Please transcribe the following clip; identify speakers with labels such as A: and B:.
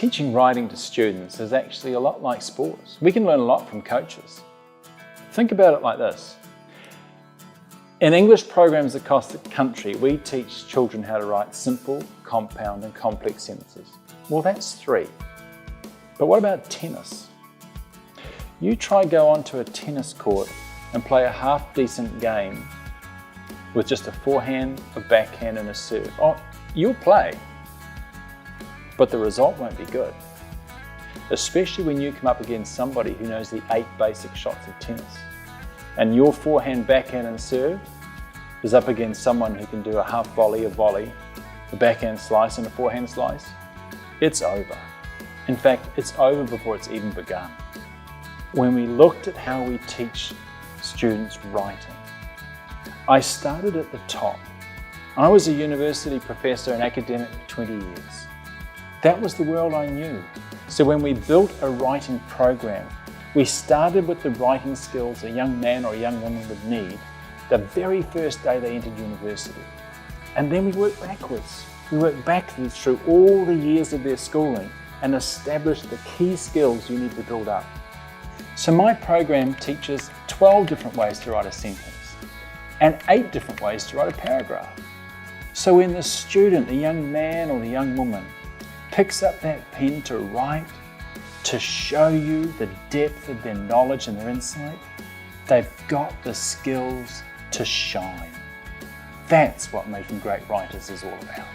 A: Teaching writing to students is actually a lot like sports. We can learn a lot from coaches. Think about it like this. In English programs across the country, we teach children how to write simple, compound and complex sentences. Well, that's 3. But what about tennis? You try go onto a tennis court and play a half-decent game with just a forehand, a backhand and a serve. Oh, you'll play, but the result won't be good. Especially when you come up against somebody who knows the 8 basic shots of tennis. And your forehand, backhand and serve is up against someone who can do a half volley, a backhand slice and a forehand slice. It's over. In fact, it's over before it's even begun. When we looked at how we teach students writing, I started at the top. I was a university professor and academic for 20 years. That was the world I knew. So when we built a writing program, we started with the writing skills a young man or a young woman would need the very first day they entered university. And then we worked backwards. We worked backwards through all the years of their schooling and established the key skills you need to build up. So my program teaches 12 different ways to write a sentence and 8 different ways to write a paragraph. So when the student, the young man or the young woman, picks up that pen to write, to show you the depth of their knowledge and their insight, they've got the skills to shine. That's what making great writers is all about.